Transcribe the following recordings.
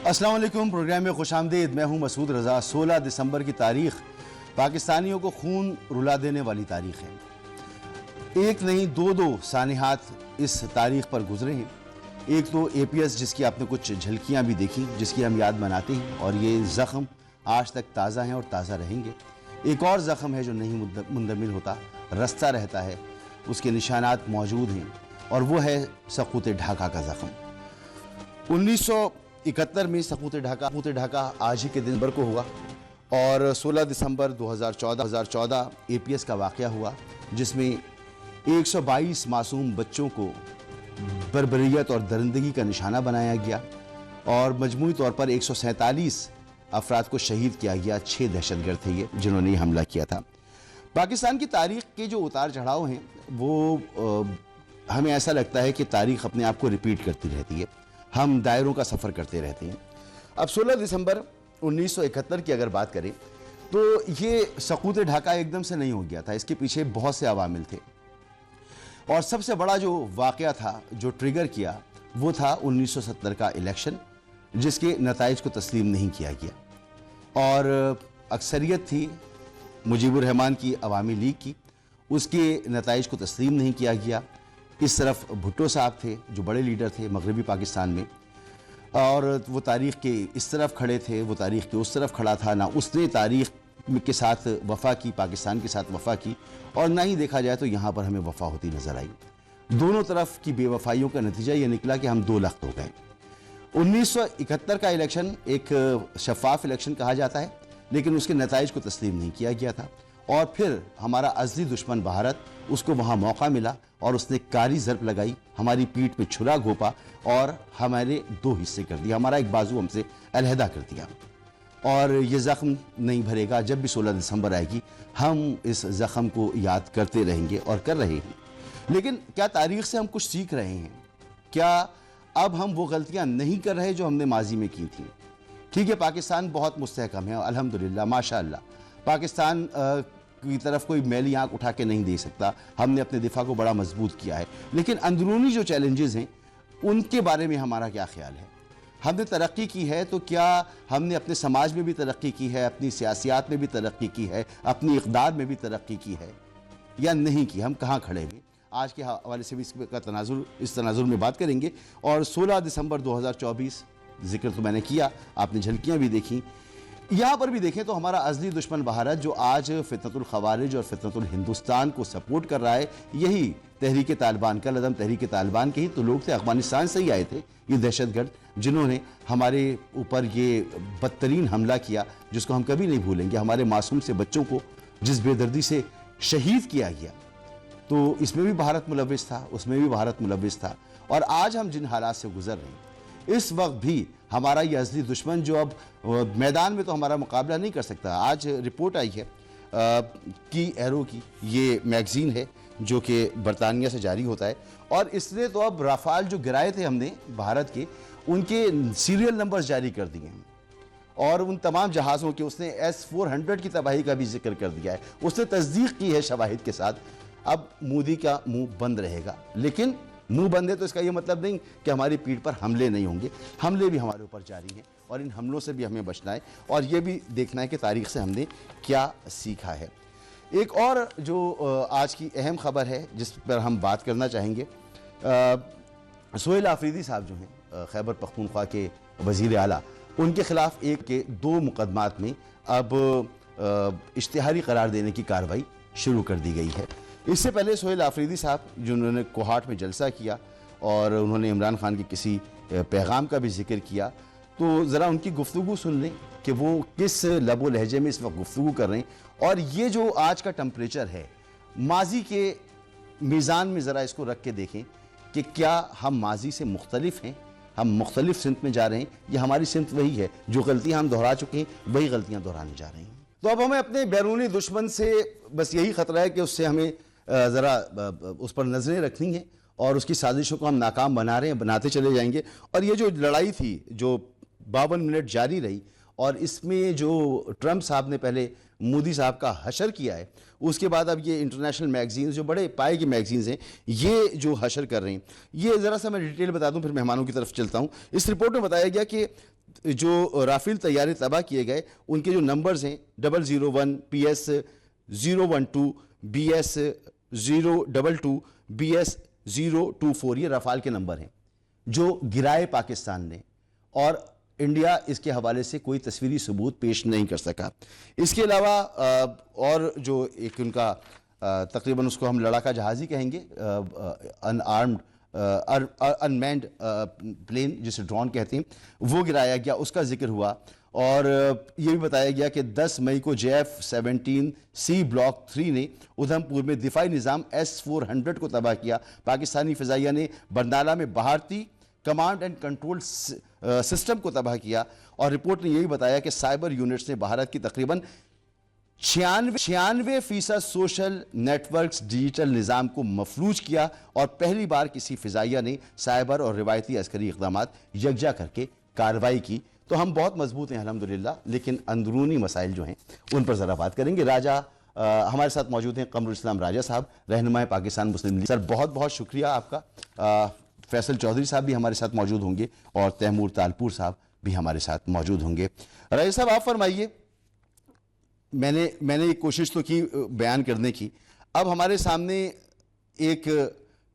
السلام علیکم، پروگرام میں خوش آمدید۔ میں ہوں مسعود رضا۔ 16 دسمبر کی تاریخ پاکستانیوں کو خون رلا دینے والی تاریخ ہے۔ ایک نہیں دو سانحات اس تاریخ پر گزرے ہیں۔ ایک تو اے پی ایس، جس کی آپ نے کچھ جھلکیاں بھی دیکھی، جس کی ہم یاد مناتے ہیں، اور یہ زخم آج تک تازہ ہیں اور تازہ رہیں گے۔ ایک اور زخم ہے جو نہیں مندمل ہوتا، رستہ رہتا ہے، اس کے نشانات موجود ہیں، اور وہ ہے سقوط ڈھاکہ کا زخم۔ 1971 میں سقوط ڈھاکہ آج ہی کے دن کو ہوا، اور 16 دسمبر 2014 اے پی ایس کا واقعہ ہوا، جس میں 122 معصوم بچوں کو بربریت اور درندگی کا نشانہ بنایا گیا، اور مجموعی طور پر 147 افراد کو شہید کیا گیا۔ 6 دہشت گرد تھے یہ جنہوں نے یہ حملہ کیا تھا۔ پاکستان کی تاریخ کے جو اتار چڑھاؤ ہیں، وہ ہمیں ایسا لگتا ہے کہ تاریخ اپنے آپ کو ریپیٹ کرتی رہتی ہے، ہم دائروں کا سفر کرتے رہتے ہیں۔ اب 16 دسمبر 1971 کی اگر بات کریں تو یہ سقوط ڈھاکہ ایک دم سے نہیں ہو گیا تھا، اس کے پیچھے بہت سے عوامل تھے، اور سب سے بڑا جو واقعہ تھا جو ٹریگر کیا وہ تھا 1970 کا الیکشن، جس کے نتائج کو تسلیم نہیں کیا گیا، اور اکثریت تھی مجیب الرحمان کی عوامی لیگ کی، اس کے نتائج کو تسلیم نہیں کیا گیا۔ اس طرف بھٹو صاحب تھے جو بڑے لیڈر تھے مغربی پاکستان میں، اور وہ تاریخ کے اس طرف کھڑے تھے، وہ تاریخ کے اس طرف کھڑا تھا۔ نہ اس نے تاریخ کے ساتھ وفا کی، پاکستان کے ساتھ وفا کی، اور نہ ہی دیکھا جائے تو یہاں پر ہمیں وفا ہوتی نظر آئی۔ دونوں طرف کی بے وفائیوں کا نتیجہ یہ نکلا کہ ہم دو لخت ہو گئے۔ 1971 کا الیکشن ایک شفاف الیکشن کہا جاتا ہے، لیکن اس کے نتائج کو تسلیم نہیں کیا گیا تھا، اور پھر ہمارا ازلی دشمن بھارت، اس کو وہاں موقع ملا اور اس نے کاری ضرب لگائی، ہماری پیٹھ پہ چھرا گھوپا اور ہمارے دو حصے کر دیا، ہمارا ایک بازو ہم سے علیحدہ کر دیا، اور یہ زخم نہیں بھرے گا۔ جب بھی 16 دسمبر آئے گی ہم اس زخم کو یاد کرتے رہیں گے اور کر رہے ہیں۔ لیکن کیا تاریخ سے ہم کچھ سیکھ رہے ہیں؟ کیا اب ہم وہ غلطیاں نہیں کر رہے جو ہم نے ماضی میں کی تھیں؟ ٹھیک ہے، پاکستان بہت مستحکم ہے، الحمدللہ، ماشاءاللہ، پاکستان کی طرف کوئی میلی آنکھ اٹھا کے نہیں دے سکتا، ہم نے اپنے دفاع کو بڑا مضبوط کیا ہے، لیکن اندرونی جو چیلنجز ہیں ان کے بارے میں ہمارا کیا خیال ہے؟ ہم نے ترقی کی ہے تو کیا ہم نے اپنے سماج میں بھی ترقی کی ہے، اپنی سیاسیات میں بھی ترقی کی ہے، اپنی اقدار میں بھی ترقی کی ہے، یا نہیں کی؟ ہم کہاں کھڑے ہیں؟ آج کے حوالے سے بھی اس تناظر میں بات کریں گے۔ اور 16 دسمبر 2024 ذکر تو میں نے کیا، آپ نے جھلکیاں بھی دیکھیں، یہاں پر بھی دیکھیں تو ہمارا ازلی دشمن بھارت جو آج فتنۃ الخوارج اور فتنۃ الہندوستان کو سپورٹ کر رہا ہے، یہی تحریک طالبان کا لدم تحریک طالبان کے ہی تو لوگ تھے، افغانستان سے ہی آئے تھے یہ دہشت گرد، جنہوں نے ہمارے اوپر یہ بدترین حملہ کیا جس کو ہم کبھی نہیں بھولیں گے۔ ہمارے معصوم سے بچوں کو جس بے دردی سے شہید کیا گیا، تو اس میں بھی بھارت ملوث تھا، اس میں بھی بھارت ملوث تھا، اور آج ہم جن حالات سے گزر رہے ہیں اس وقت بھی ہمارا یہ ازلی دشمن جو اب میدان میں تو ہمارا مقابلہ نہیں کر سکتا۔ آج رپورٹ آئی ہے کی ایرو کی، یہ میگزین ہے جو کہ برطانیہ سے جاری ہوتا ہے، اور اس نے تو اب رافال جو گرائے تھے ہم نے بھارت کے، ان کے سیریل نمبرز جاری کر دیے ہیں، اور ان تمام جہازوں کے اس نے S-400 کی تباہی کا بھی ذکر کر دیا ہے، اس نے تصدیق کی ہے شواہد کے ساتھ۔ اب مودی کا منہ بند رہے گا، لیکن منہ بند ہے تو اس کا یہ مطلب نہیں کہ ہماری پیٹھ پر حملے نہیں ہوں گے، حملے بھی ہمارے اوپر جاری ہیں، اور ان حملوں سے بھی ہمیں بچنا ہے، اور یہ بھی دیکھنا ہے کہ تاریخ سے ہم نے کیا سیکھا ہے۔ ایک اور جو آج کی اہم خبر ہے جس پر ہم بات کرنا چاہیں گے، سہیل آفریدی صاحب جو ہیں خیبر پختونخوا کے وزیر اعلیٰ، ان کے خلاف ایک کے 2 مقدمات میں اب اشتہاری قرار دینے کی کارروائی شروع کر دی گئی ہے۔ اس سے پہلے سہیل آفریدی صاحب جنہوں نے کوہاٹ میں جلسہ کیا اور انہوں نے عمران خان کے کسی پیغام کا بھی ذکر کیا، تو ذرا ان کی گفتگو سن لیں کہ وہ کس لب و لہجے میں اس وقت گفتگو کر رہے ہیں، اور یہ جو آج کا ٹمپریچر ہے، ماضی کے میزان میں ذرا اس کو رکھ کے دیکھیں کہ کیا ہم ماضی سے مختلف ہیں، ہم مختلف سمت میں جا رہے ہیں، یا ہماری سمت وہی ہے، جو غلطیاں ہم دہرا چکے ہیں وہی غلطیاں دہرانے جا رہے ہیں۔ تو اب ہمیں اپنے بیرونی دشمن سے بس یہی خطرہ ہے کہ اس سے ہمیں ذرا اس پر نظریں رکھنی ہیں، اور اس کی سازشوں کو ہم ناکام بناتے چلے جائیں گے۔ اور یہ جو لڑائی تھی جو 52 منٹ جاری رہی، اور اس میں جو ٹرمپ صاحب نے پہلے مودی صاحب کا حشر کیا ہے، اس کے بعد اب یہ انٹرنیشنل میگزینز جو بڑے پائے کی میگزینز ہیں یہ جو حشر کر رہے ہیں، یہ ذرا سا میں ڈیٹیل بتا دوں پھر مہمانوں کی طرف چلتا ہوں۔ اس رپورٹ میں بتایا گیا کہ جو رافیل طیارے تباہ کیے گئے ان کے جو نمبرز ہیں 001 PS 012 BS 022 BS 024 یہ رافال کے نمبر ہیں جو گرائے پاکستان نے، اور انڈیا اس کے حوالے سے کوئی تصویری ثبوت پیش نہیں کر سکا۔ اس کے علاوہ اور جو ایک ان کا تقریباً اس کو ہم لڑاکا جہاز ہی کہیں گے، ان آرمڈ انمینڈ پلین جسے ڈرون کہتے ہیں، وہ گرایا گیا، اس کا ذکر ہوا، اور یہ بھی بتایا گیا کہ 10 مئی کو JF-17C بلاک 3 نے ادھم پور میں دفاعی نظام S-400 کو تباہ کیا۔ پاکستانی فضائیہ نے برنالہ میں بھارتی کمانڈ اینڈ کنٹرول سسٹم کو تباہ کیا، اور رپورٹ نے یہ بھی بتایا کہ سائبر یونٹس نے بھارت کی تقریباً 96% سوشل نیٹ ورکس ڈیجیٹل نظام کو مفلوج کیا، اور پہلی بار کسی فضائیہ نے سائبر اور روایتی عسکری اقدامات یکجا کر کے کارروائی کی۔ تو ہم بہت مضبوط ہیں الحمدللہ، لیکن اندرونی مسائل جو ہیں ان پر ذرا بات کریں گے۔ راجہ ہمارے ساتھ موجود ہیں، قمر الاسلام راجہ صاحب، رہنمائے پاکستان مسلم لیگ۔ سر بہت بہت شکریہ آپ کا۔ فیصل چودھری صاحب بھی ہمارے ساتھ موجود ہوں گے، اور تیمور تالپور صاحب بھی ہمارے ساتھ موجود ہوں گے۔ راجہ صاحب آپ فرمائیے، میں نے ایک کوشش تو کی بیان کرنے کی، اب ہمارے سامنے ایک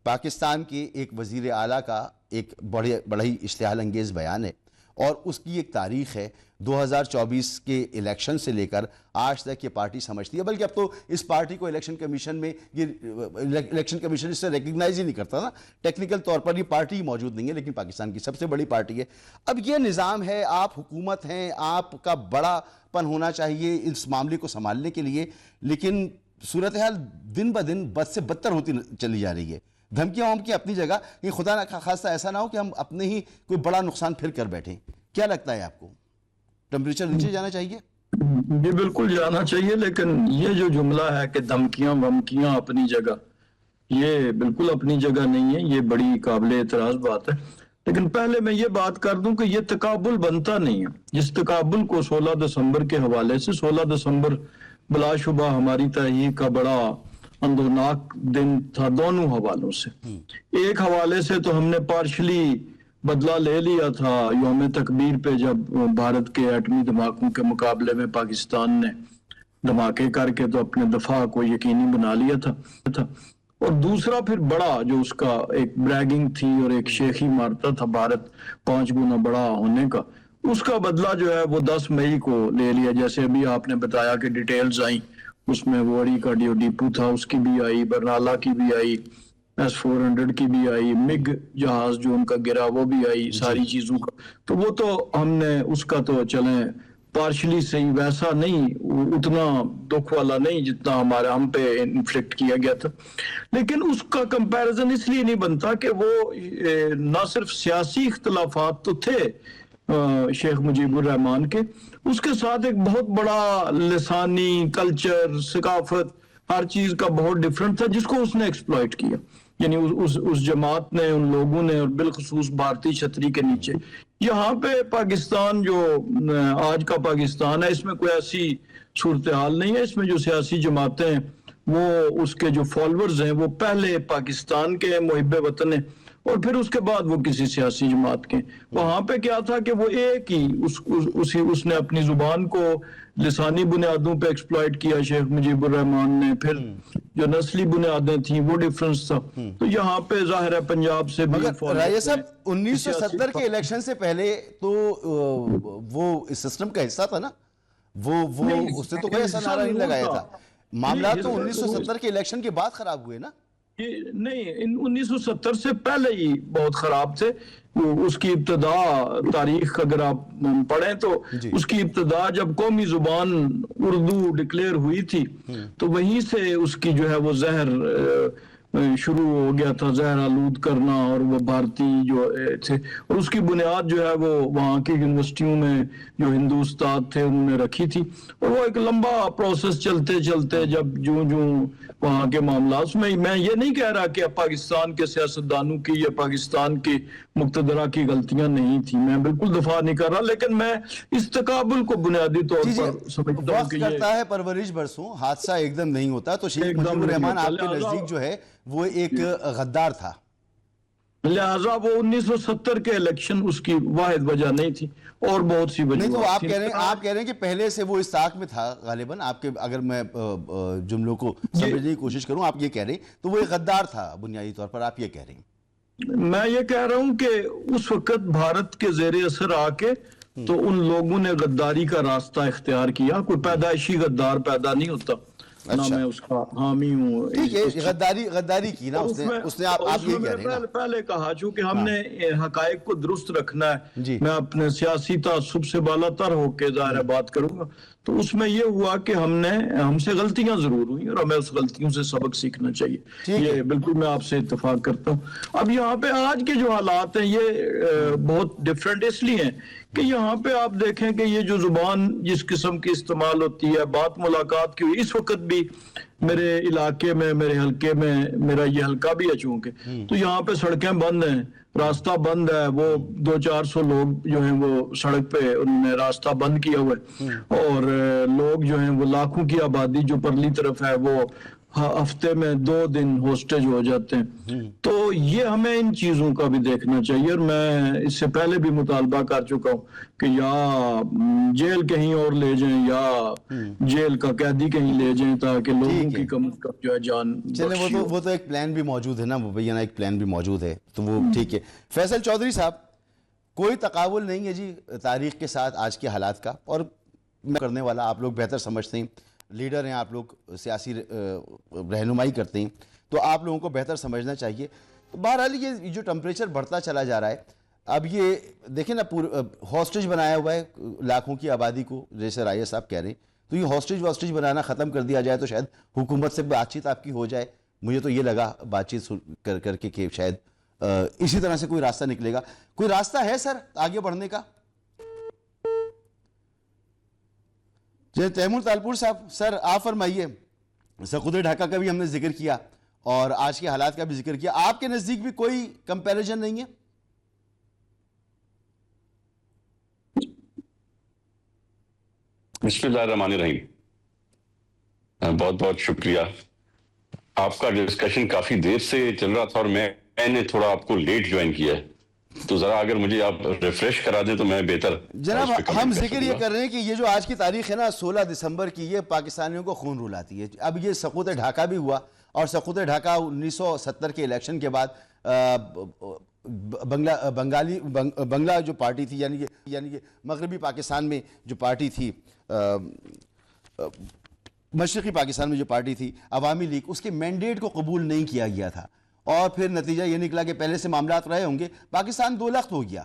پاکستان کے ایک وزیر اعلیٰ کا ایک بڑا ہی اشتعال انگیز بیان ہے، اور اس کی ایک تاریخ ہے 2024 کے الیکشن سے لے کر آج تک یہ پارٹی سمجھتی ہے، بلکہ اب تو اس پارٹی کو الیکشن کمیشن میں الیکشن کمیشن اس سے ریکگنائز ہی نہیں کرتا نا، ٹیکنیکل طور پر یہ پارٹی موجود نہیں ہے، لیکن پاکستان کی سب سے بڑی پارٹی ہے۔ اب یہ نظام ہے، آپ حکومت ہیں، آپ کا بڑا پن ہونا چاہیے اس معاملے کو سنبھالنے کے لیے، لیکن صورتحال دن بدن بد سے بدتر ہوتی چلی جا رہی ہے۔ دھمکیاں ومکیاں اپنی جگہ، کہ خدا نہ خواستہ ایسا نہ ہو کہ ہم اپنے ہی کوئی بڑا نقصان پھر کر بیٹھیں۔ کیا لگتا ہے آپ کو، ٹمپریچر نیچے جانا چاہیے؟ جی بالکل جانا چاہیے، لیکن یہ جو جملہ ہے کہ دھمکیاں ومکیاں اپنی جگہ، یہ بالکل اپنی جگہ نہیں ہے، یہ بڑی قابل اعتراض بات ہے۔ لیکن پہلے میں یہ بات کر دوں کہ یہ تقابل بنتا نہیں ہے، جس تقابل کو 16 دسمبر کے حوالے سے، 16 دسمبر بلا شبہ ہماری تحریک کا بڑا اندوناک دن تھا دونوں حوالوں سے۔ ایک حوالے سے تو ہم نے پارشلی بدلہ لے لیا تھا یوم تکبیر پہ، جب بھارت کے ایٹمی دھماکوں کے مقابلے میں پاکستان نے دھماکے کر کے تو اپنے دفاع کو یقینی بنا لیا تھا، اور دوسرا پھر بڑا جو اس کا ایک بریگنگ تھی اور ایک شیخی مارتا تھا بھارت 5 گنا بڑا ہونے کا، اس کا بدلہ جو ہے وہ 10 مئی کو لے لیا۔ جیسے ابھی آپ نے بتایا کہ ڈیٹیلز آئیں، اس میں وڑی کا ڈیپو تھا، اس کی بھی آئی، برنالہ کی بھی آئی، S-400 کی بھی آئی، مگ جہاز جو ان کا گرا وہ بھی آئی، ساری چیزوں کا۔ تو وہ تو ہم نے اس کا تو چلیں پارشلی صحیح، ویسا نہیں، اتنا دکھ والا نہیں جتنا ہم پہ انفلکٹ کیا گیا تھا۔ لیکن اس کا کمپیریزن اس لیے نہیں بنتا کہ وہ نہ صرف سیاسی اختلافات تو تھے شیخ مجیب الرحمان کے، اس کے ساتھ ایک بہت بڑا لسانی، کلچر، ثقافت، ہر چیز کا بہت ڈیفرنٹ تھا، جس کو اس نے ایکسپلائٹ کیا، یعنی اس جماعت نے، ان لوگوں نے، اور بالخصوص بھارتی چھتری کے نیچے۔ یہاں پہ پاکستان جو آج کا پاکستان ہے، اس میں کوئی ایسی صورتحال نہیں ہے، اس میں جو سیاسی جماعتیں ہیں وہ اس کے جو فالورز ہیں وہ پہلے پاکستان کے محب وطن ہیں، اور پھر اس کے بعد وہ کسی سیاسی جماعت کے۔ وہاں پہ کیا تھا کہ وہ ایک ہی اس نے اپنی زبان کو لسانی بنیادوں پہ ایکسپلائٹ کیا شیخ مجیب الرحمان نے، پھر جو نسلی بنیادیں تھیں وہ ڈیفرنس تھا۔ تو یہاں پہ ظاہر ہے پنجاب سے بھی راجہ صاحب 1970 کے الیکشن سے پہلے تو وہ اس سسٹم کا حصہ تھا نا، وہ اس نے تو کوئی ایسا نعرہ نہیں لگایا تھا۔ معاملات تو 1970 کے الیکشن کے بعد خراب ہوئے نا؟ نہیں، 1970 سے پہلے ہی بہت خراب تھے۔ اس کی ابتدا تاریخ اگر آپ پڑھیں تو اس کی ابتدا جب قومی زبان اردو ڈکلیئر ہوئی تھی تو وہیں سے اس کی جو ہے وہ زہر شروع ہو گیا تھا، زہر آلود کرنا، اور وہ بھارتی جو تھے، اور اس کی بنیاد جو ہے وہ وہاں کی یونیورسٹیوں میں جو ہندو استاد تھے انہوں نے رکھی تھی، اور وہ ایک لمبا پروسیس چلتے چلتے جب جو وہاں کے معاملات میں یہ نہیں کہہ رہا کہ پاکستان کے سیاستدانوں کی یا پاکستان کی مقتدرہ کی غلطیاں نہیں تھی، میں بالکل دفاع نہیں کر رہا، لیکن میں اس تقابل کو بنیادی طور پر سمجھتا ہوں کہ وقت کرتا ہے پرورش برسوں، حادثہ ایک دم نہیں ہوتا۔ تو شیخ مجیب الرحمان آپ کے نزدیک جو ہے وہ ایک غدار تھا؟ لہٰذا وہ 1970 کے الیکشن اس کی واحد وجہ نہیں تھی، اور بہت سی نہیں تو وجوہات آپ تھیں۔ کہہ رہے ہیں کہ پہلے سے وہ اس طاق میں تھا غالباً، آپ کے اگر میں جملوں کو سمجھنے کی کوشش کروں، آپ یہ کہہ رہے ہیں تو وہ ایک غدار تھا بنیادی طور پر، آپ یہ کہہ رہے ہیں؟ میں یہ کہہ رہا ہوں کہ اس وقت بھارت کے زیر اثر آ کے تو ان لوگوں نے غداری کا راستہ اختیار کیا، کوئی پیدائشی غدار پیدا نہیں ہوتا، نہ میں اس کا حامی ہوں۔ ٹھیک ہے، غداری کی نا اس نے، آپ یہ کہہ رہے ہیں نا؟ پہلے کہا چونکہ ہم نے حقائق کو درست رکھنا ہے، جی۔ میں اپنے سیاسی تعصب سے بالا تر ہو کے ظاہر بات کروں گا، تو اس میں یہ ہوا کہ ہم سے غلطیاں ضرور ہوئی اور ہمیں اس غلطیوں سے سبق سیکھنا چاہیے، یہ بالکل میں آپ سے اتفاق کرتا ہوں۔ اب یہاں پہ آج کے جو حالات ہیں یہ بہت ڈیفرنٹ اس لیے ہیں کہ یہاں پہ آپ دیکھیں کہ یہ جو زبان جس قسم کی استعمال ہوتی ہے، بات ملاقات کی ہوئی، اس وقت بھی میرے علاقے میں، میرے حلقے میں، میرا یہ حلقہ بھی ہے چونکہ، تو یہاں پہ سڑکیں بند ہیں، راستہ بند ہے، وہ 200-400 لوگ جو ہیں وہ سڑک پہ انہوں نے راستہ بند کیا ہوا ہے، اور لوگ جو ہیں وہ لاکھوں کی آبادی جو پرلی طرف ہے وہ ہفتے میں 2 دن ہوسٹیج ہو جاتے ہیں۔ تو یہ ہمیں ان چیزوں کا بھی دیکھنا چاہیے، اور میں اس سے پہلے بھی مطالبہ کر چکا ہوں کہ یا جیل کہیں اور لے جائیں یا جیل کا قیدی کہیں لے جائیں تاکہ لوگوں کی کم از کم جو ہے جان چلیں، وہ تو ایک پلان بھی موجود ہے نا مبینہ، ایک پلان بھی موجود ہے، تو وہ ٹھیک ہے۔ فیصل چودھری صاحب، کوئی تقابل نہیں ہے جی تاریخ کے ساتھ آج کے حالات کا، اور میں کرنے والا آپ لوگ بہتر سمجھتے ہیں، لیڈر ہیں آپ لوگ، سیاسی رہنمائی کرتے ہیں، تو آپ لوگوں کو بہتر سمجھنا چاہیے۔ تو بہرحال یہ جو ٹمپریچر بڑھتا چلا جا رہا ہے، اب یہ دیکھیں نا ہاسٹیج بنایا ہوا ہے لاکھوں کی آبادی کو، جیسے رائے صاحب کہہ رہے ہیں، تو یہ ہاسٹیج بنانا ختم کر دیا جائے تو شاید حکومت سے بات چیت آپ کی ہو جائے۔ مجھے تو یہ لگا بات چیت کر کے کہ شاید اسی طرح سے کوئی راستہ نکلے گا۔ کوئی راستہ ہے سر آگے بڑھنے کا؟ تیمور تالپور صاحب، سر آپ فرمائیے، سقوط ڈھاکہ کا بھی ہم نے ذکر کیا اور آج کے حالات کا بھی ذکر کیا، آپ کے نزدیک بھی کوئی کمپیریزن نہیں ہے؟ بسم اللہ الرحمن الرحیم، بہت بہت شکریہ۔ آپ کا ڈسکشن کافی دیر سے چل رہا تھا اور میں نے تھوڑا آپ کو لیٹ جوائن کیا ہے، تو ذرا اگر مجھے آپ ریفریش کرا دیں تو میں بہتر۔ جناب ہم ذکر یہ کر رہے ہیں کہ یہ جو آج کی تاریخ ہے نا 16 دسمبر کی، یہ پاکستانیوں کو خون رلاتی ہے۔ اب یہ سقوط ڈھاکہ بھی ہوا، اور سقوط ڈھاکہ 1970 کے الیکشن کے بعد بنگلہ جو پارٹی تھی، یعنی کہ مغربی پاکستان میں جو پارٹی تھی، مشرقی پاکستان میں جو پارٹی تھی عوامی لیگ، اس کے مینڈیٹ کو قبول نہیں کیا گیا تھا، اور پھر نتیجہ یہ نکلا کہ پہلے سے معاملات رہے ہوں گے، پاکستان دو لخت ہو گیا،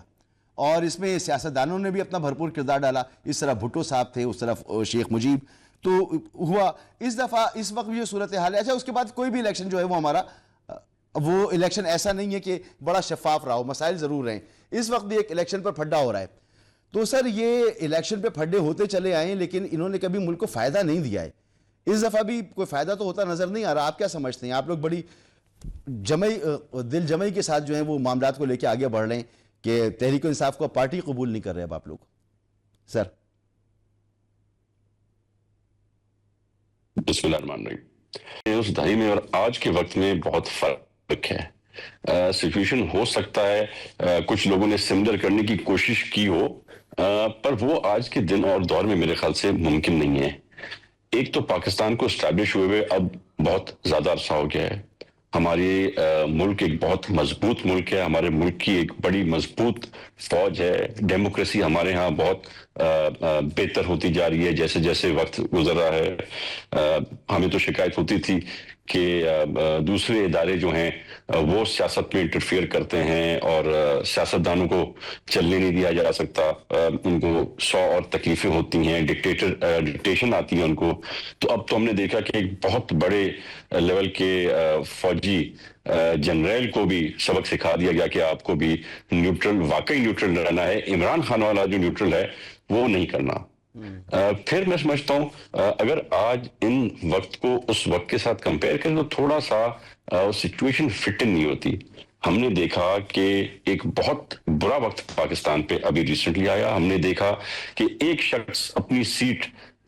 اور اس میں سیاستدانوں نے بھی اپنا بھرپور کردار ڈالا۔ اس طرف بھٹو صاحب تھے، اس طرف شیخ مجیب، تو ہوا اس دفعہ اس وقت یہ صورتحال ہے۔ اچھا، اس کے بعد کوئی بھی الیکشن جو ہے وہ ہمارا وہ الیکشن ایسا نہیں ہے کہ بڑا شفاف رہا ہو، مسائل ضرور رہیں۔ اس وقت بھی ایک الیکشن پر پھڈا ہو رہا ہے، تو سر یہ الیکشن پہ پھڈے ہوتے چلے آئے ہیں، لیکن انہوں نے کبھی ملک کو فائدہ نہیں دیا ہے۔ اس دفعہ بھی کوئی فائدہ تو ہوتا نظر نہیں آ رہا۔ آپ کیا سمجھتے ہیں؟ آپ لوگ بڑی دل جمعی کے ساتھ جو ہیں وہ معاملات کو لے کے آگے بڑھ رہے ہیں کہ تحریک انصاف کو پارٹی قبول نہیں کر رہے اب آپ لوگ، سر؟ بسم اللہ الرحمن الرحیم۔ اس دہائی میں اور آج کے وقت میں بہت فرق ہے۔ سچویشن ہو سکتا ہے کچھ لوگوں نے سملر کرنے کی کوشش کی ہو، پر وہ آج کے دن اور دور میں میرے خیال سے ممکن نہیں ہے۔ ایک تو پاکستان کو اسٹیبلش ہوئے اب بہت زیادہ عرصہ ہو گیا ہے، ہماری ملک ایک بہت مضبوط ملک ہے، ہمارے ملک کی ایک بڑی مضبوط فوج ہے، ڈیموکریسی ہمارے ہاں بہت بہتر ہوتی جا رہی ہے جیسے جیسے وقت گزر رہا ہے۔ ہمیں تو شکایت ہوتی تھی کہ دوسرے ادارے جو ہیں وہ سیاست میں انٹرفیئر کرتے ہیں اور سیاستدانوں کو چلنے نہیں دیا جا سکتا، ان کو 100 اور تکلیفیں ہوتی ہیں، ڈکٹیشن آتی ہے ان کو۔ تو اب تو ہم نے دیکھا کہ ایک بہت بڑے لیول کے فوجی جنرل کو بھی سبق سکھا دیا گیا کہ آپ کو بھی نیوٹرل، واقعی نیوٹرل رہنا ہے۔ عمران خان والا جو نیوٹرل ہے وہ نہیں کرنا۔ پھر میں سمجھتا ہوں اگر آج ان وقت کو اس وقت کے ساتھ کمپیئر کریں تو تھوڑا سا سچویشن فٹ نہیں ہوتی۔ ہم نے دیکھا کہ ایک بہت برا وقت پاکستان پہ ابھی ریسنٹلی آیا، ہم نے دیکھا کہ ایک شخص اپنی سیٹ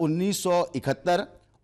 1971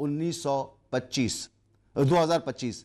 2025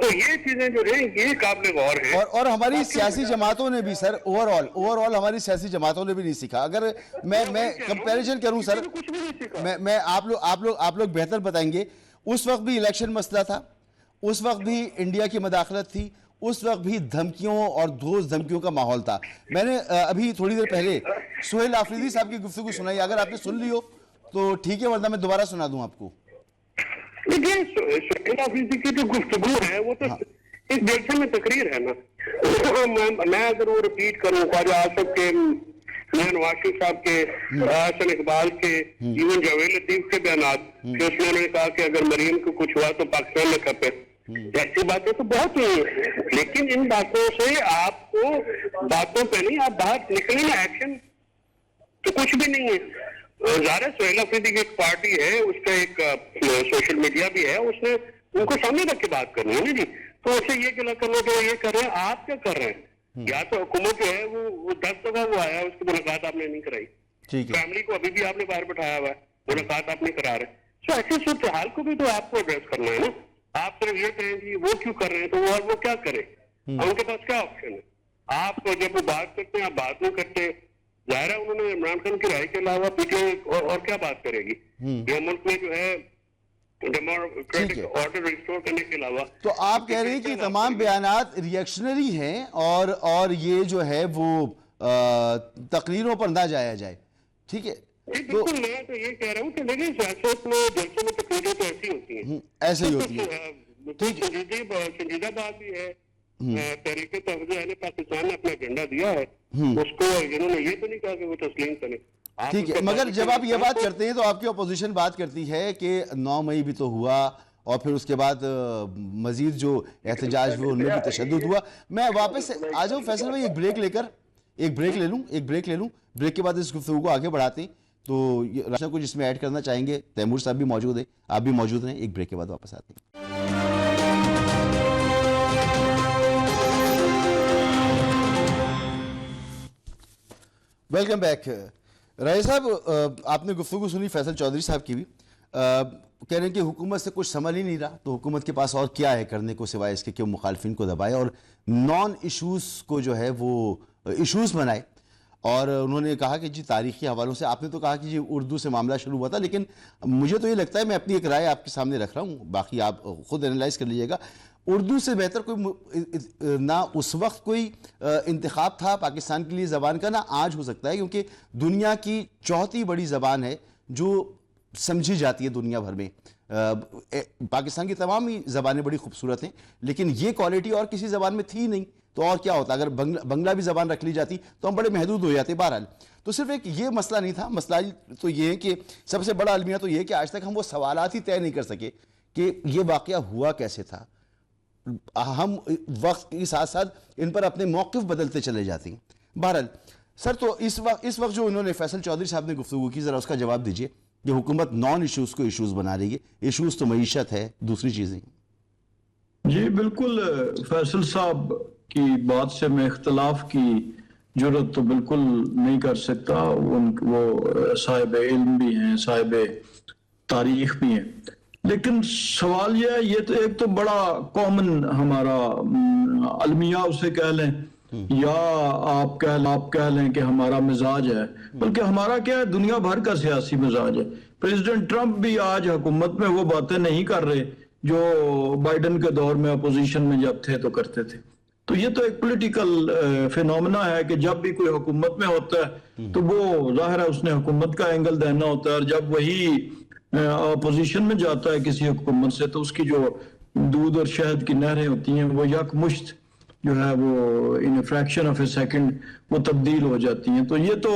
تو یہ چیزیں جو ہیں یہ قابل غور ہیں. اور ہماری سیاسی جماعتوں نے بھی سر اوور آل ہماری سیاسی جماعتوں نے بھی نہیں سیکھا. اگر میں کمپیریزن کروں سر, کچھ بھی نہیں سیکھا. میں آپ لوگ بہتر بتائیں گے. اس وقت بھی الیکشن مسئلہ تھا, اس وقت بھی انڈیا کی مداخلت تھی, اس وقت بھی دھمکیوں اور دوز دھمکیوں کا ماحول تھا. میں نے ابھی تھوڑی دیر پہلے سہیل آفریدی صاحب کی گفتگو سنائی, اگر آپ نے سن لی ہو تو ٹھیک ہے, ورنہ میں دوبارہ سنا دوں آپ کو. دیکھیے سہیل آفریدی کی جو گفتگو ہے وہ تو ایک جلسے میں تقریر ہے نا. میں اگر وہ ریپیٹ کروں خواجہ آصف کے, نواز شریف صاحب کے, حسن اقبال کے, ایون جاوید لطیف کے بیانات کہ اس نے کہا کہ اگر مریم کو کچھ ہوا تو پاکستان میں کھپے, ایسی باتیں تو بہت ہوئی ہیں. لیکن ان باتوں سے آپ کو باتوں پہ نہیں, آپ باہر نکلیں نا, ایکشن تو کچھ بھی نہیں ہے. ظاہر سہیل آفریدی کی ایک پارٹی ہے, اس کا ایک سوشل میڈیا بھی ہے, اس نے ان کو سامنے رکھ کے بات کرنی ہے نا جی. تو اسے یہ گلا کرنا کہ یہ کر رہے ہیں, آپ کیا کر رہے ہیں؟ یا تو حکومت جو ہے وہ 10 دفعہ وہ آیا, اس کی ملاقات آپ نے نہیں کرائی, فیملی کو ابھی بھی آپ نے باہر بٹھایا ہوا ہے, ملاقات آپ نہیں کرا رہے. سو ایسی صورتحال کو بھی تو آپ کو ایڈریس کرنا ہے نا. آپ صرف یہ کہیں جی وہ کیوں کر رہے ہیں, تو وہ کیا کریں, ان کے پاس کیا آپشن ہے؟ آپ جب وہ بات کرتے ہیں آپ بات نہیں کرتے. ظاہر ہے انہوں نے عمران خان کی رائے کے علاوہ پی ٹی آئی اور کیا بات کرے گی. یہ ملک میں جو ہے ڈیموکریٹک آرڈر ریسٹور کرنے کے علاوہ. تو آپ کہہ رہے ہیں کہ تمام بیانات ریئیکشنری ہیں اور یہ جو ہے وہ تقریروں پر نہ جایا جائے. ٹھیک ہے, بالکل. میں تو یہ کہہ رہا ہوں کہ دیکھیں سیاست میں جلسوں میں تقریریں تو ایسی ہوتی ہیں, ایسے ہی ہوتی ہے. سنجیدہ بات بھی ہے. تحریک تحفظ اہل پاکستان نے اپنا ایجنڈا دیا ہے, اس کو انہوں نے یہ تو نہیں کہا کہ وہ تسلیم کریں. ٹھیک ہے, مگر جب آپ یہ بات کرتے ہیں تو آپ کی اپوزیشن بات کرتی ہے کہ 9 مئی بھی تو ہوا اور پھر اس کے بعد مزید جو احتجاج ہوئے ان میں بھی تشدد ہوا. میں واپس آ جاؤں فیصل بھائی, ایک بریک لے لوں, بریک کے بعد اس گفتگو کو آگے بڑھاتے ہیں. تو راشن کچھ اس میں ایڈ کرنا چاہیں گے, تیمور صاحب بھی موجود ہیں, آپ بھی موجود ہیں. ایک بریک کے بعد واپس آتے ہیں. Welcome back. رائے صاحب, آپ نے گفتگو سنی فیصل چودھری صاحب کی بھی, کہہ رہے ہیں کہ حکومت سے کچھ سنبھل ہی نہیں رہا, تو حکومت کے پاس اور کیا ہے کرنے کو سوائے اس کے کہ وہ مخالفین کو دبائے اور نان ایشوز کو جو ہے وہ ایشوز بنائے. اور انہوں نے کہا کہ جی تاریخی حوالوں سے, آپ نے تو کہا کہ جی اردو سے معاملہ شروع ہوا تھا, لیکن مجھے تو یہ لگتا ہے, میں اپنی ایک رائے آپ کے سامنے رکھ رہا ہوں, باقی آپ خود انالائز کر لیجئے گا, اردو سے بہتر کوئی نہ اس وقت کوئی انتخاب تھا پاکستان کے لیے زبان کا, نہ آج ہو سکتا ہے, کیونکہ دنیا کی 4تھی بڑی زبان ہے جو سمجھی جاتی ہے دنیا بھر میں. پاکستان کی تمام ہی زبانیں بڑی خوبصورت ہیں, لیکن یہ کوالٹی اور کسی زبان میں تھی نہیں. تو اور کیا ہوتا, اگر بنگلہ بھی زبان رکھ لی جاتی تو ہم بڑے محدود ہو جاتے. بہرحال تو صرف ایک یہ مسئلہ نہیں تھا, مسئلہ تو یہ ہے کہ سب سے بڑا المیہ تو یہ ہے کہ آج تک ہم وہ سوالات ہی طے نہیں کر سکے کہ یہ واقعہ ہوا کیسے تھا. ہم وقت کے ساتھ ساتھ ان پر اپنے موقف بدلتے چلے جاتے ہیں. بہرحال سر, تو اس وقت جو انہوں نے فیصل چودھری صاحب نے گفتگو کی, ذرا اس کا جواب دیجئے. یہ حکومت نان ایشوز کو ایشوز بنا رہی ہے, ایشوز تو معیشت ہے, دوسری چیزیں. جی بالکل, فیصل صاحب کی بات سے میں اختلاف کی جرت تو بالکل نہیں کر سکتا. وہ صاحب علم بھی ہیں, صاحب تاریخ بھی ہیں, لیکن سوال یہ تو ایک تو بڑا کامن ہمارا المیہ اسے کہہ لیں, یا آپ کہہ لیں کہ ہمارا مزاج ہے, بلکہ ہمارا کیا ہے, دنیا بھر کا سیاسی مزاج ہے. پریزیڈنٹ ٹرمپ بھی آج حکومت میں وہ باتیں نہیں کر رہے جو بائیڈن کے دور میں اپوزیشن میں جب تھے تو کرتے تھے. تو یہ تو ایک پولیٹیکل فینومنا ہے کہ جب بھی کوئی حکومت میں ہوتا ہے تو وہ ظاہر ہے اس نے حکومت کا اینگل دینا ہوتا ہے, اور جب وہی اپوزیشن میں جاتا ہے کسی حکومت سے تو اس کی جو دودھ اور شہد کی نہریں ہوتی ہیں وہ یک مشت جو ہے وہ ان فریکشن آف اے سیکنڈ وہ تبدیل ہو جاتی ہیں. تو یہ تو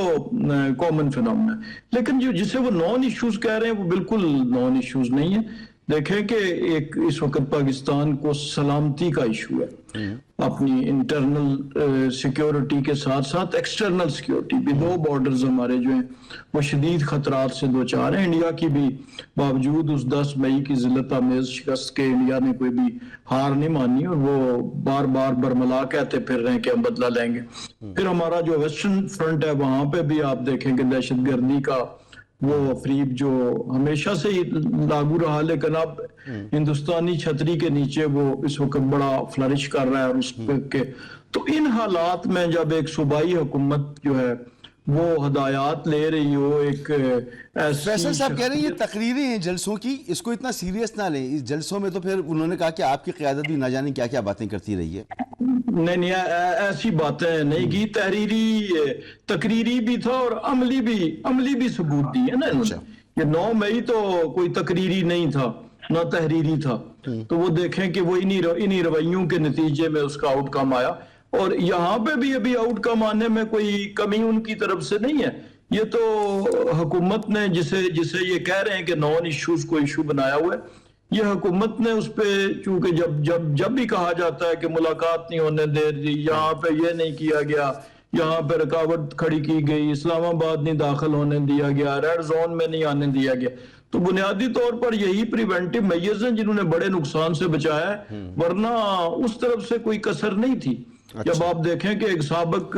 کامن فینومنا ہے. لیکن جسے وہ نان ایشوز کہہ رہے ہیں وہ بالکل نان ایشوز نہیں ہے. دیکھیں کہ ایک اس وقت پاکستان کو سلامتی کا ایشو ہے, اپنی انٹرنل سیکیورٹی کے ساتھ ساتھ ایکسٹرنل سیکیورٹی بھی. 2 بارڈرز ہمارے جو ہیں وہ شدید خطرات سے دوچار ہیں. انڈیا کی بھی باوجود اس 10 مئی کی ذلت آمیز شکست کے انڈیا نے کوئی بھی ہار نہیں مانی, اور وہ بار بار برملا کہتے پھر رہے ہیں کہ ہم بدلہ لیں گے. پھر ہمارا جو ویسٹرن فرنٹ ہے وہاں پہ بھی آپ دیکھیں کہ دہشت گردی کا وہ فریب جو ہمیشہ سے ہی لاگو رہا، لیکن اب ہندوستانی چھتری کے نیچے وہ اس وقت بڑا فلرش کر رہا ہے، اور اس کے تو ان حالات میں جب ایک صوبائی حکومت جو ہے وہ ہدایات لے رہی ہو ایک ایسی فیصل صاحب کہہ رہے ہیں یہ تقریریں ہیں جلسوں کی، اس کو اتنا سیریس نہ لیں، اس جلسوں میں تو پھر انہوں نے کہا کہ آپ کی قیادت بھی نہ جانے کیا کیا باتیں کرتی رہی ہے۔ نہیں ایسی باتیں نہیں کی، تقریری بھی تھا اور عملی بھی ثبوت دی ہے نا انہوں نے۔ یہ 9 مئی تو کوئی تقریری نہیں تھا نہ تحریری تھا، تو وہ دیکھیں کہ وہ انہی رویوں کے نتیجے میں اس کا آؤٹ کم آیا، اور یہاں پہ بھی ابھی آؤٹ کم آنے میں کوئی کمی ان کی طرف سے نہیں ہے۔ یہ تو حکومت نے جسے یہ کہہ رہے ہیں کہ نان ایشوز کو ایشو بنایا ہوا ہے، یہ حکومت نے اس پہ، چونکہ جب بھی کہا جاتا ہے کہ ملاقات نہیں ہونے دے دی، یہاں پہ یہ نہیں کیا گیا، یہاں پہ رکاوٹ کھڑی کی گئی، اسلام آباد نہیں داخل ہونے دیا گیا، ریڈ زون میں نہیں آنے دیا گیا، تو بنیادی طور پر یہی پریونٹیو میئرز ہیں جنہوں نے بڑے نقصان سے بچایا ہے، ورنہ اس طرف سے کوئی کسر نہیں تھی۔ جب آپ دیکھیں کہ ایک سابق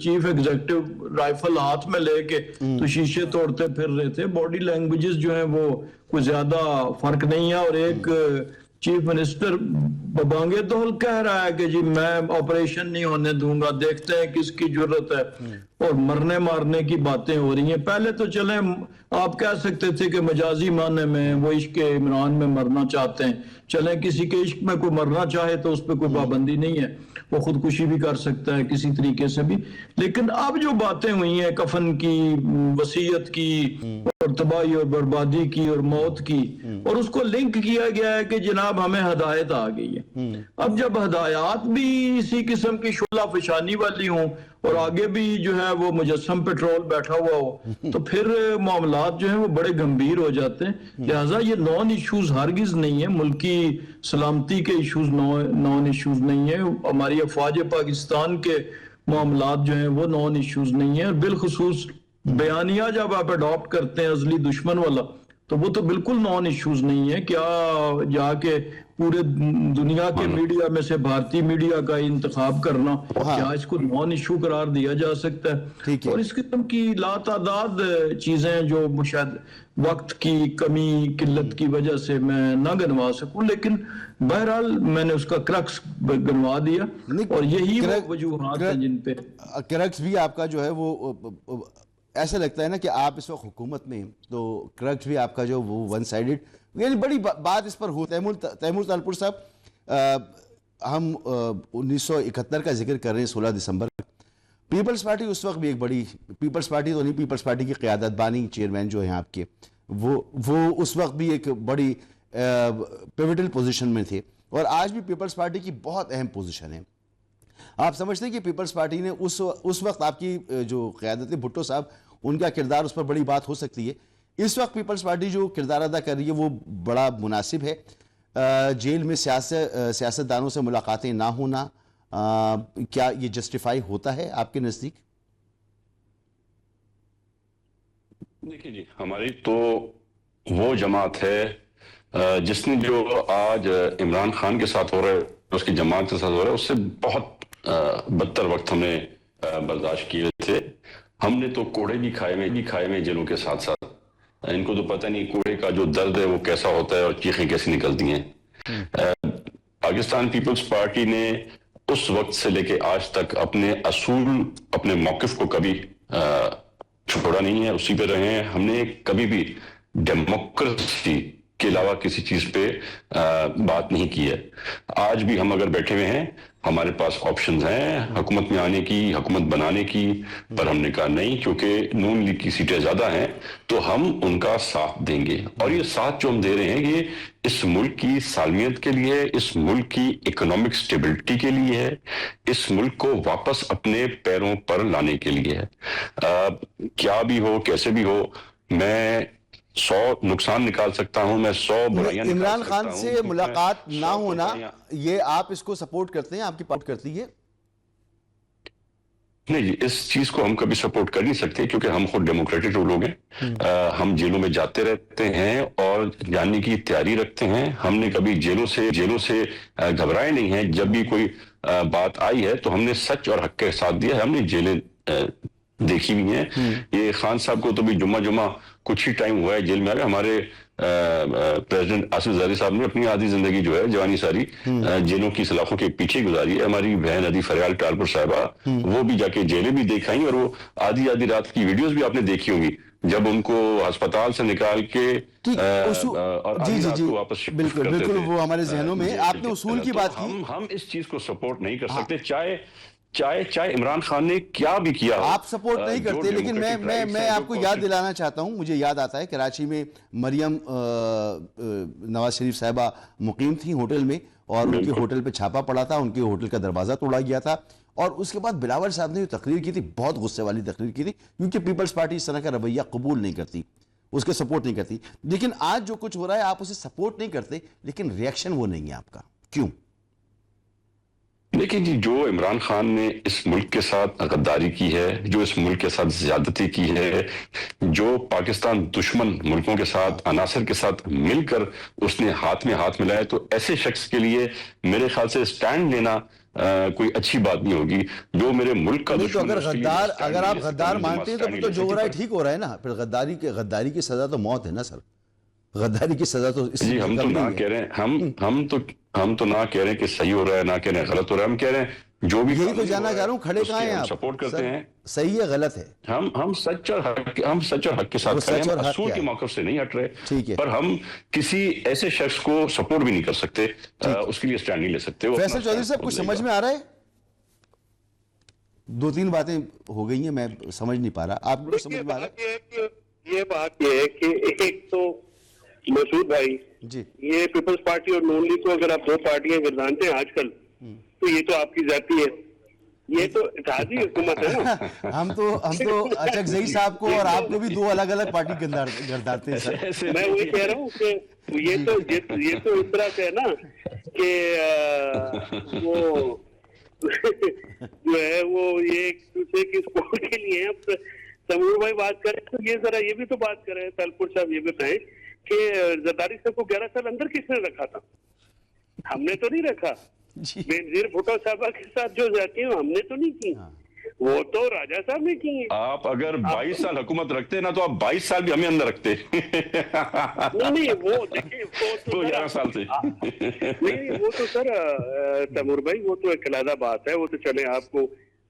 چیف ایگزیکٹو رائفل ہاتھ میں لے کے تو شیشے توڑتے پھر رہے تھے، باڈی لینگویجز جو ہیں وہ کوئی زیادہ فرق نہیں ہے، اور ایک چیف منسٹر ببانگے دول کہہ رہا ہے کہ جی میں آپریشن نہیں ہونے دوں گا، دیکھتے ہیں کس کی جرت ہے، اور مرنے مارنے کی باتیں ہو رہی ہیں۔ پہلے تو چلیں آپ کہہ سکتے تھے کہ مجازی معنی میں وہ عشق عمران میں مرنا چاہتے ہیں، چلیں کسی کے عشق میں کوئی مرنا چاہے تو اس پہ کوئی پابندی نہیں ہے، وہ خودکشی بھی کر سکتا ہے کسی طریقے سے بھی، لیکن اب جو باتیں ہوئی ہیں کفن کی، وصیت کی، اور تباہی اور بربادی کی اور موت کی، اور اس کو لنک کیا گیا ہے کہ جناب ہمیں ہدایت آ گئی ہے۔ اب جب ہدایات بھی اسی قسم کی شعلہ فشانی والی ہوں اور آگے بھی جو ہے وہ مجسم پیٹرول بیٹھا ہوا ہو، تو پھر معاملات جو ہیں وہ بڑے گمبھیر ہو جاتے ہیں۔ لہٰذا یہ نان ایشوز ہرگز نہیں ہے، ملکی سلامتی کے ایشوز نان ایشوز نہیں ہے، ہماری افواج پاکستان کے معاملات جو ہیں وہ نان ایشوز نہیں ہیں، اور بالخصوص بیانیہ جب آپ اڈاپٹ کرتے ہیں ازلی دشمن والا، تو وہ تو بالکل نان ایشوز نہیں ہے۔ کیا جا کے پورے دنیا کے میڈیا میں سے بھارتی میڈیا کا انتخاب کرنا، کیا اس کو نان ایشو قرار دیا جا سکتا ہے؟ اور اس قسم کی لاتعداد چیزیں جو شاید وقت کی کمی قلت کی وجہ سے میں نہ گنوا سکوں، لیکن بہرحال میں نے اس کا کرکس گنوا دیا، اور یہی وہ وجوہات ہیں جن پہ کرکس بھی آپ کا جو ہے وہ ایسا لگتا ہے نا کہ آپ اس وقت حکومت میں، تو کرکس بھی آپ کا جو وہ ون سائیڈڈ، یعنی بڑی بات اس پر ہو۔ تیمور تالپور صاحب، ہم 1971 کا ذکر کر رہے ہیں، 16 دسمبر، پیپلز پارٹی اس وقت بھی ایک بڑی، پیپلز پارٹی تو نہیں، پیپلز پارٹی کی قیادت بانی چیئرمین جو ہیں آپ کے، وہ اس وقت بھی ایک بڑی پیوٹل پوزیشن میں تھے، اور آج بھی پیپلز پارٹی کی بہت اہم پوزیشن ہے۔ آپ سمجھتے ہیں کہ پیپلز پارٹی نے اس وقت آپ کی جو قیادت ہے، بھٹو صاحب، ان کا کردار اس پر بڑی بات ہو سکتی ہے؟ اس وقت پیپلز پارٹی جو کردار ادا کر رہی ہے وہ بڑا مناسب ہے؟ جیل میں سیاستدانوں سے ملاقاتیں نہ ہونا، کیا یہ جسٹیفائی ہوتا ہے آپ کے نزدیک؟ دیکھیے جی، ہماری تو وہ جماعت ہے جس نے جو آج عمران خان کے ساتھ ہو رہا ہے، اس کی جماعت کے ساتھ ہو رہا ہے، اس سے بہت بدتر وقت ہم نے برداشت کیے تھے۔ ہم نے تو کوڑے بھی کھائے میں جیلوں کے ساتھ ساتھ، ان کو تو پتہ نہیں کوڑے کا جو درد ہے وہ کیسا ہوتا ہے اور چیخیں کیسی نکلتی ہیں۔ پاکستان پیپلز پارٹی نے اس وقت سے لے کے آج تک اپنے اصول، اپنے موقف کو کبھی چھوڑا نہیں ہے، اسی پہ رہے ہیں۔ ہم نے کبھی بھی ڈیموکریسی کے علاوہ کسی چیز پہ بات نہیں کی ہے۔ آج بھی ہم اگر بیٹھے ہوئے ہیں، ہمارے پاس آپشنز ہیں حکومت میں آنے کی، حکومت بنانے کی، پر ہم نے کہا نہیں، کیونکہ نون لیگ کی سیٹیں زیادہ ہیں تو ہم ان کا ساتھ دیں گے، اور یہ ساتھ جو ہم دے رہے ہیں یہ اس ملک کی سالمیت کے لیے، اس ملک کی اکنامک سٹیبلٹی کے لیے ہے، اس ملک کو واپس اپنے پیروں پر لانے کے لیے ہے۔ کیا بھی ہو، کیسے بھی ہو، میں 100 نقصان نکال سکتا ہوں، میں 100 برائیاں نکال عمران سکتا ہوں۔ خان سے ملاقات نہ ہونا، یہ آپ اس کو سپورٹ کرتے ہیں؟ آپ کی پارٹی کرتی ہے؟ نہیں جی، اس چیز کو ہم کبھی سپورٹ کر نہیں سکتے، کیونکہ ہم خود ڈیموکریٹک لوگ ہیں۔ ہم جیلوں میں جاتے رہتے ہیں اور جانے کی تیاری رکھتے ہیں۔ ہم نے کبھی جیلوں سے گھبرائے نہیں ہیں۔ جب بھی کوئی بات آئی ہے تو ہم نے سچ اور حق کے ساتھ دیا ہے، ہم نے جیلیں دیکھی بھی ہیں. یہ خان صاحب کو تو بھی جمعہ کچھ ہی ٹائم ہوا ہے جیل میں آ گئے. ہمارے پریزیڈنٹ آصف زرداری صاحب نے اپنی آدھی زندگی جو ہے جوانی ساری جیلوں کی سلاخوں کے پیچھے گزاری ہے. ہماری بہن ادی فریال ٹالپور صاحبہ وہ بھی جا کے جیلیں بھی دیکھائیں, اور وہ آدھی رات کی ویڈیوز بھی آپ نے دیکھی ہوں گی جب ان کو ہسپتال سے نکال کے اور آدھی رات کو واپس شفٹ کرتے تھے. بالکل وہ ہمارے ذہنوں میں. آپ نے اصول کی بات کی. ہم اس چیز کو سپورٹ نہیں کر سکتے, چاہے عمران خان نے کیا بھی کیا. آپ سپورٹ نہیں کرتے, لیکن میں آپ کو یاد دلانا چاہتا ہوں. مجھے یاد آتا ہے کراچی میں مریم نواز شریف صاحبہ مقیم تھیں ہوٹل میں, اور ان کے ہوٹل پہ چھاپا پڑا تھا, ان کے ہوٹل کا دروازہ توڑا گیا تھا, اور اس کے بعد بلاول صاحب نے جو تقریر کی تھی بہت غصے والی تقریر کی تھی, کیونکہ پیپلز پارٹی اس طرح کا رویہ قبول نہیں کرتی, اس کے سپورٹ نہیں کرتی. لیکن آج جو کچھ ہو رہا ہے آپ اسے سپورٹ نہیں کرتے, لیکن ریاکشن وہ نہیں ہے آپ کا, کیوں؟ دیکھیں جی, جو عمران خان نے اس ملک کے ساتھ غداری کی ہے, جو اس ملک کے ساتھ زیادتی کی ہے, جو پاکستان دشمن ملکوں کے ساتھ عناصر کے ساتھ مل کر اس نے ہاتھ میں ہاتھ ملایا, تو ایسے شخص کے لیے میرے خیال سے سٹینڈ لینا کوئی اچھی بات نہیں ہوگی. جو میرے ملک کا دشمن, اگر آپ غدار مانتے ہیں تو جو ہو رہا ہے ٹھیک ہو رہا ہے نا. پھر غداری کی سزا تو موت ہے نا سر, غداری کی سزا تو جی ہم تو نہ کہہ رہے ہیں, ہم تو نہ کہہ رہے ہیں کہ صحیح ہو رہا ہے, نہ کہہ رہے ہیں غلط ہو رہا ہے. ہم کہہ رہے ہیں جو بھی یہی تو جاننا چاہ رہا ہوں, کھڑے کہاں ہیں آپ, سپورٹ کرتے ہیں, صحیح ہے غلط ہے. ہم سچ اور حق کے ساتھ کھڑے ہیں, ہم اصول کے موقف سے نہیں ہٹ رہے, پر ہم کسی ایسے شخص کو سپورٹ بھی نہیں کر سکتے, اس کے لیے سٹینڈ نہیں لے سکتے. فیصل چودھری صاحب کچھ سمجھ میں آ رہا ہے؟ 2-3 باتیں ہو گئی ہیں, میں سمجھ نہیں پا رہا, آپ کو سمجھ میں آ رہا ہے؟ یہ بات یہ ہے کہ ایک تو مسعود بھائی جی, یہ پیپلز پارٹی اور نون لیگ کو اگر آپ 2 پارٹیاں گردانتے ہیں آج کل, تو یہ تو آپ کی ذاتی ہے, یہ تو اتحادی حکومت ہے نا. ہم تو اچک زئی صاحب کو اور آپ کو بھی 2 الگ پارٹی گرداتے ہیں سر. میں وہی کہہ رہا ہوں کہ یہ تو اس طرح سے ہے نا کہ وہ جو ہے وہ یہ ایک دوسرے کی سپورٹ کے لیے. اب تیمور بھائی بات کریں تو یہ ذرا یہ بھی تو بات کریں, طالپور صاحب یہ بھی کہیں کہ زرداری صاحب کو 11 سال اندر کس نے رکھا تھا؟ ہم نے تو نہیں رکھا. بینظیر بھٹو صاحبہ کے ساتھ جو جاتی ہیں ہم نے تو نہیں کی, وہ تو راجہ صاحب نے کی ہیں. آپ اگر 22 سال حکومت رکھتے نا تو آپ 22 سال بھی ہمیں اندر رکھتے. نہیں وہ دیکھیں وہ 11 سال سے نہیں, وہ تو سر تیمور بھائی وہ تو ایک علیحدہ بات ہے. وہ تو چلے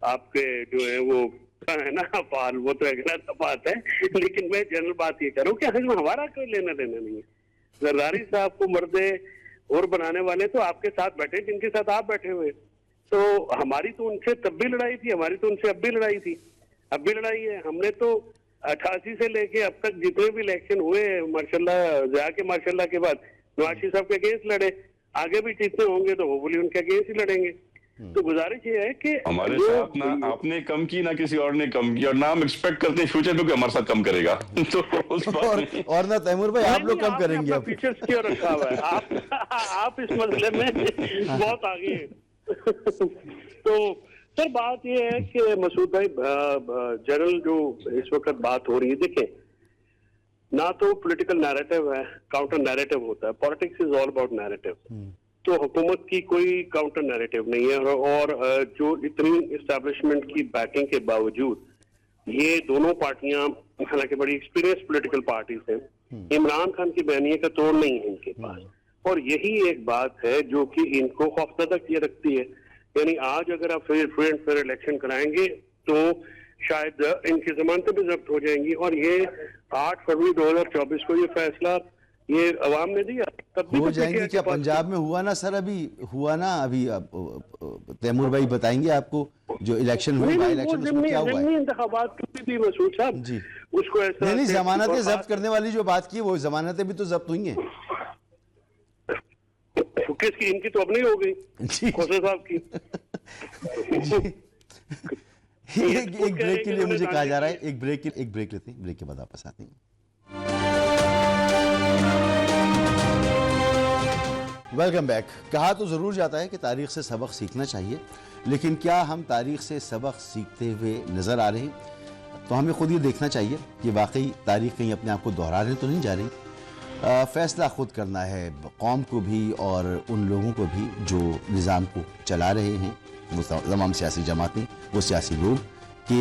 آپ کے جو ہے وہ ہے نا فعال, وہ تو ایک علیحدہ بات ہے. لیکن میں جنرل بات یہ کروں کہ ہمارا کوئی لینا دینا نہیں ہے. زرداری صاحب کو مردے اور بنانے والے تو آپ کے ساتھ بیٹھے, جن کے ساتھ آپ بیٹھے ہوئے. تو ہماری تو ان سے تب بھی لڑائی تھی, ہماری تو ان سے اب بھی لڑائی تھی, اب بھی لڑائی ہے. ہم نے تو 88 سے لے کے اب تک جتنے بھی الیکشن ہوئے ماشاءاللہ, ضیاء کے ماشاءاللہ کے بعد نواز شریف صاحب کے اگینسٹ لڑے, آگے بھی جتنے ہوں گے تو ہوپفلی ان کے اگینسٹ ہی لڑیں گے. تو گزارش یہ ہے کہ ہمارے ساتھ نہ آپ نے کم کی نہ کسی اور نے کم کی, اور نہ ہم ایکسپیکٹ کرتے ہیں فیوچر میں کہ ہمارے ساتھ کم کرے گا. تو اور نہ تیمور بھائی آپ لوگ کم کریں گے. فیچرز کیوں رکھا ہوا ہے آپ اس مسئلے میں بہت آگے ہیں. تو سر بات یہ ہے کہ مسعود بھائی جنرل جو اس وقت بات ہو رہی ہے, دیکھیں نہ تو پولیٹیکل نیریٹو ہے, کاؤنٹر نیریٹو ہوتا ہے. Politics is all about narrative. تو حکومت کی کوئی کاؤنٹر نیریٹو نہیں ہے, اور جو اتنی اسٹیبلشمنٹ کی بیکنگ کے باوجود یہ دونوں پارٹیاں حالانکہ بڑی ایکسپیرینس پولیٹیکل پارٹیز ہیں, عمران خان کی بیانیے کا توڑ نہیں ہے ان کے پاس. اور یہی ایک بات ہے جو کہ ان کو خوفزدہ کیے رکھتی ہے. یعنی آج اگر آپ فری اینڈ فیئر الیکشن کرائیں گے تو شاید ان کی ضمانتیں بھی ضبط ہو جائیں گی. اور یہ 8 فروری 2024 کو یہ فیصلہ یہ عوام نے دیا, تب بھی ہو جائیں گی. کیا پنجاب میں ہوا نا سر, ابھی ہوا نا, ابھی تیمور بھائی بتائیں گے آپ کو جو الیکشن ہوئی, بائی الیکشن, اس میں کیا ہوا ہے؟ انتخابات بھی مسعود صاحب جی اس کو ایسا نہیں, ضمانتیں ضبط کرنے والی جو بات کی وہ ضمانتیں بھی تو ضبط ہوئی ہیں. کس کی؟ ان کی تو اب نہیں ہو گئی, کھوسے صاحب کی. ایک بریک کے لیے مجھے کہا جا رہا ہے, ایک بریک لیتے ہیں, بریک کے بعد واپس آتے ہیں. Welcome back. کہا تو ضرور جاتا ہے کہ تاریخ سے سبق سیکھنا چاہیے, لیکن کیا ہم تاریخ سے سبق سیکھتے ہوئے نظر آ رہے ہیں؟ تو ہمیں خود یہ دیکھنا چاہیے کہ واقعی تاریخ کہیں اپنے آپ کو دہرانے تو نہیں جا رہی. فیصلہ خود کرنا ہے قوم کو بھی اور ان لوگوں کو بھی جو نظام کو چلا رہے ہیں, وہ تمام سیاسی جماعتیں, وہ سیاسی لوگ, کہ